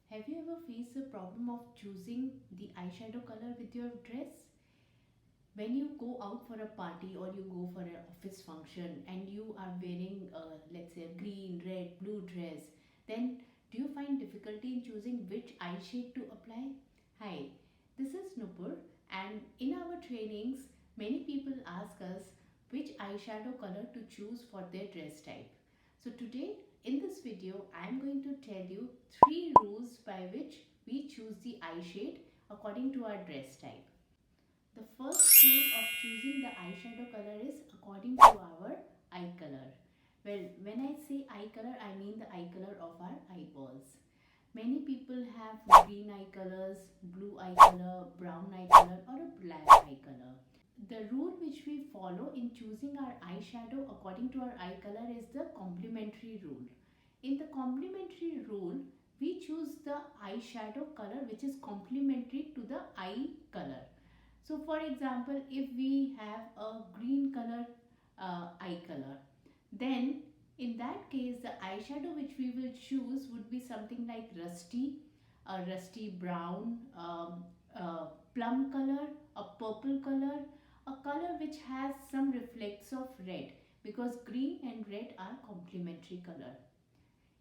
Have you ever faced the problem of choosing the eyeshadow color with your dress? When you go out for a party or you go for an office function and you are wearing, let's say, a green, red, blue dress, then do you find difficulty in choosing which eye shade to apply? Hi, this is Nupur, and in our trainings, many people ask us which eyeshadow color to choose for their dress type. So today in this video, I am going to tell you three rules by which we choose the eye shade according to our dress type. The first rule of choosing the eyeshadow color is according to our eye color. Well, when I say eye color, I mean the eye color of our eyeballs. Many people have green eye colors, blue eye color, brown eye color, or a black eye color. The rule which we follow in choosing our eyeshadow according to our eye color is the complementary rule. In the complementary rule, we choose the eyeshadow color which is complementary to the eye color. So for example, if we have a green color eye color, then in that case the eyeshadow which we will choose would be something like rusty, a rusty brown, plum color, a purple color, a color which has some reflects of red, because green and red are complementary color.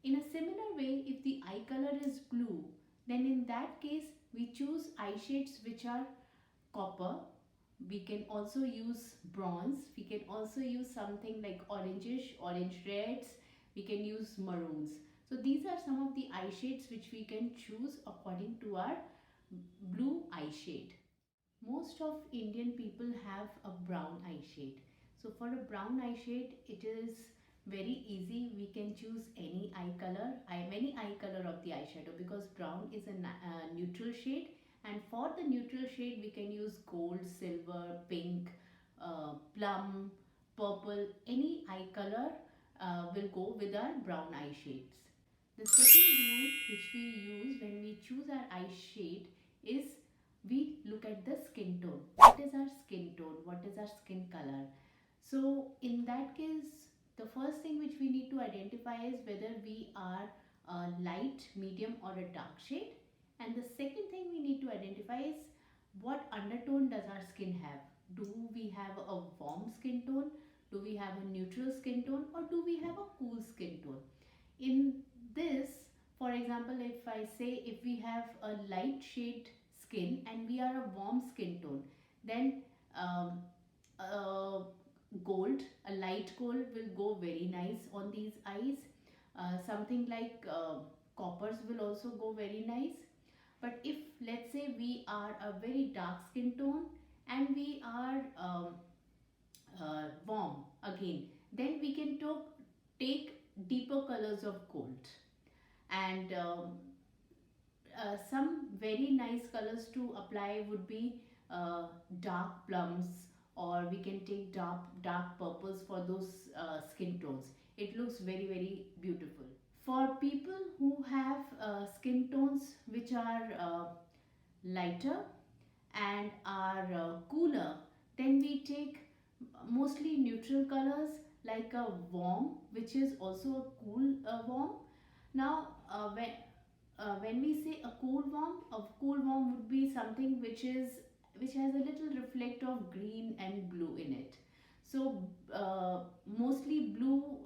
In a similar way, if the eye color is blue, then in that case we choose eye shades which are copper. We can also use bronze. We can also use something like orangish, orange reds. We can use maroons. So these are some of the eye shades which we can choose according to our blue eye shade. Most of Indian people have a brown eye shade. So for a brown eye shade, it is very easy. We can choose any eye color, any eye color of the eyeshadow, because brown is a neutral shade, and for the neutral shade we can use gold, silver, pink, plum, purple. Any eye color will go with our brown eye shades. The second rule which we use when we choose our eye shade is we look at the skin tone. What is our skin tone? What is our skin color? So in that case, the first thing which we need to identify is whether we are a light, medium, or a dark shade. And the second thing we need to identify is what undertone does our skin have? Do we have a warm skin tone? Do we have a neutral skin tone? Or do we have a cool skin tone? In this, for example, if I say if we have a light shade skin and we are a warm skin tone, then um, uh, gold, a light gold will go very nice on these eyes. Something like coppers will also go very nice. But if, let's say, we are a very dark skin tone and we are warm again, then we can take deeper colors of gold. And some very nice colors to apply would be dark plums, or we can take dark purples for those skin tones. It looks very beautiful. For people who have skin tones which are lighter and are cooler, then we take mostly neutral colors, like a warm, which is also a cool warm. Now when we say a cool warm would be something which has a little reflect of green and blue in it. So mostly blue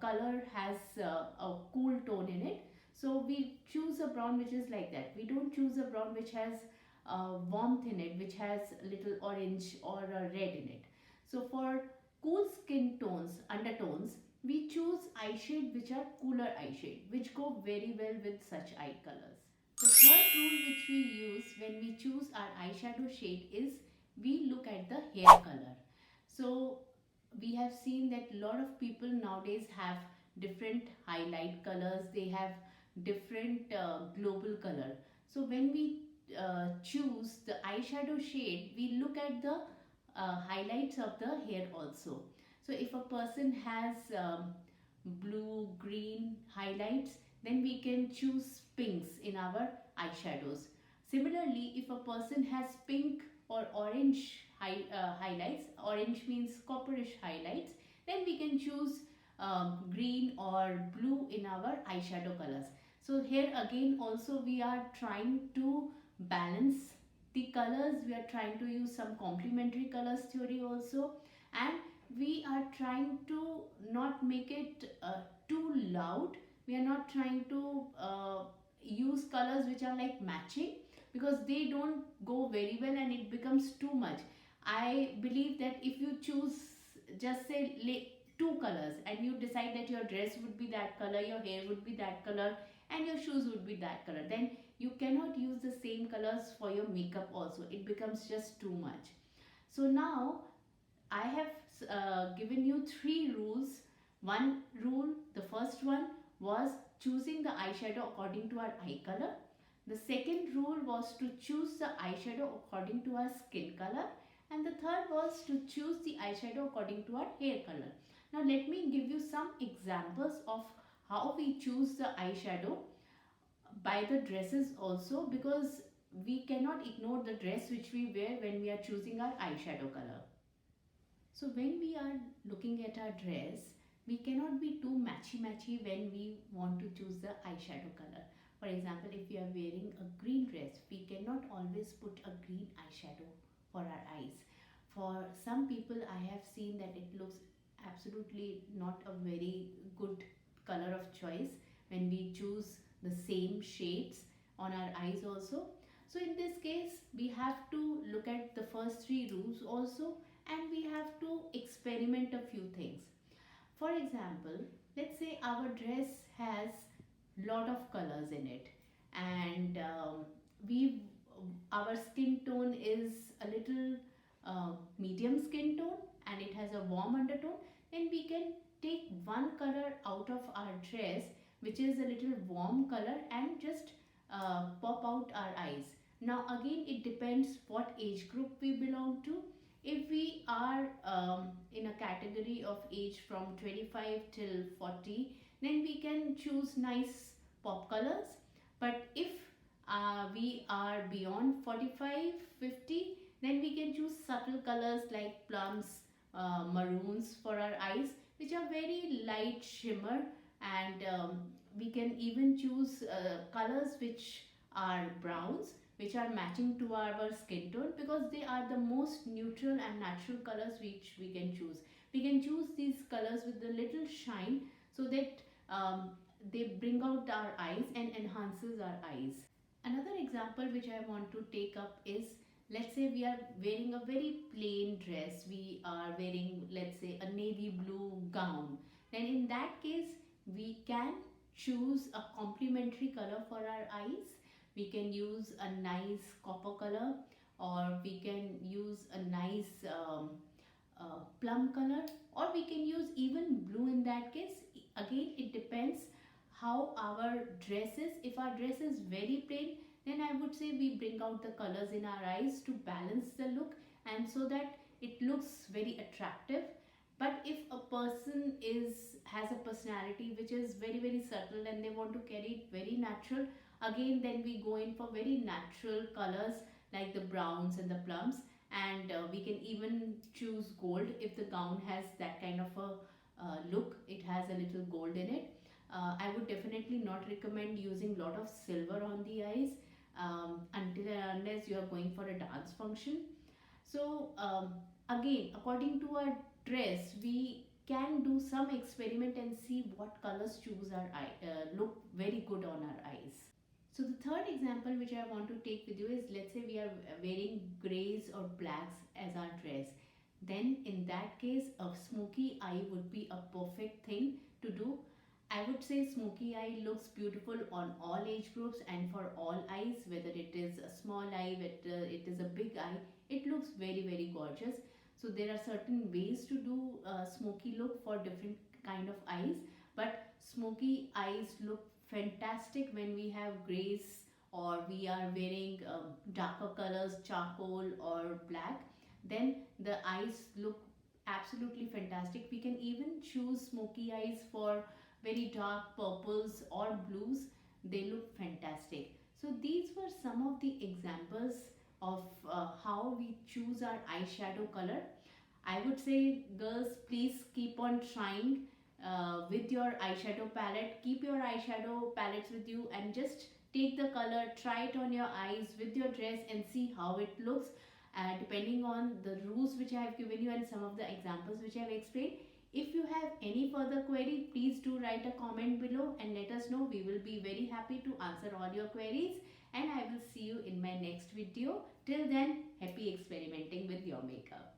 color has a cool tone in it. So we choose a brown which is like that. We don't choose a brown which has warmth in it, which has a little orange or a red in it. So for cool skin tones, undertones, we choose eye shade which are cooler eye shade, which go very well with such eye colors. The third rule which we use when we choose our eyeshadow shade is we look at the hair color. So we have seen that a lot of people nowadays have different highlight colors, they have different global color. So when we choose the eyeshadow shade, we look at the highlights of the hair also. So if a person has blue, green highlights, then we can choose pinks in our eyeshadows. Similarly, if a person has pink or orange highlights, orange means copperish highlights, then we can choose green or blue in our eyeshadow colors. So here again also we are trying to balance the colors. We are trying to use some complementary colors theory also, and we are trying to not make it too loud. We are not trying to use colors which are like matching, because they don't go very well and it becomes too much. I believe that if you choose, just say two colors, and you decide that your dress would be that color, your hair would be that color, and your shoes would be that color, then you cannot use the same colors for your makeup also. It becomes just too much. So now I have given you three rules. One rule, the first one was choosing the eyeshadow according to our eye color. The second rule was to choose the eyeshadow according to our skin color. And the third was to choose the eyeshadow according to our hair color. Now let me give you some examples of how we choose the eyeshadow by the dresses also, because we cannot ignore the dress which we wear when we are choosing our eyeshadow color. So when we are looking at our dress, we cannot be too matchy when we want to choose the eyeshadow color. For example, if we are wearing a green dress, we cannot always put a green eyeshadow for our eyes. For some people, I have seen that it looks absolutely not a very good color of choice when we choose the same shades on our eyes also. So in this case, we have to look at the first three rules also, and we have to experiment a few things. For example, let's say our dress has lot of colors in it, and we our skin tone is a little medium skin tone, and it has a warm undertone. Then we can take one color out of our dress which is a little warm color and just pop out our eyes. Now again, it depends what age group we belong to. If we are in a category of age from 25 till 40, then we can choose nice pop colors. But if we are beyond 45, 50, then we can choose subtle colors like plums, maroons for our eyes, which are very light shimmer. And we can even choose colors which are browns, which are matching to our skin tone, because they are the most neutral and natural colors which we can choose. We can choose these colors with a little shine, so that they bring out our eyes and enhances our eyes. Another example which I want to take up is, let's say we are wearing a very plain dress. We are wearing, let's say, a navy blue gown. Then in that case, we can choose a complementary color for our eyes. We can use a nice copper color, or we can use a nice plum color, or we can use even blue in that case. Again, it depends how our dress is. If our dress is very plain, then I would say we bring out the colors in our eyes to balance the look, and so that it looks very attractive. But if a person has a personality which is very subtle and they want to carry it very natural, again then we go in for very natural colors like the browns and the plums. And we can even choose gold if the gown has that kind of a look. It has a little gold in it. I would definitely not recommend using lot of silver on the eyes until and unless you are going for a dance function. So again, according to our dress, we can do some experiment and see what colors choose our eye look very good on our eyes. So the third example which I want to take with you is, let's say we are wearing grays or blacks as our dress. Then in that case, a smoky eye would be a perfect thing to do. I would say smoky eye looks beautiful on all age groups and for all eyes, whether it is a small eye, whether it is a big eye, it looks very gorgeous. So there are certain ways to do smoky look for different kind of eyes, but smoky eyes look fantastic when we have grays, or we are wearing darker colors, charcoal or black. Then the eyes look absolutely fantastic. We can even choose smoky eyes for very dark purples or blues. They look fantastic. So these were some of the examples of how we choose our eyeshadow color. I would say, girls, please keep on trying with your eyeshadow palette. Keep your eyeshadow palettes with you and just take the color, try it on your eyes with your dress and see how it looks. Depending on the rules which I have given you and some of the examples which I have explained. If you have any further query, please do write a comment below and let us know. We will be very happy to answer all your queries, and I will see you in my next video. Till then, happy experimenting with your makeup.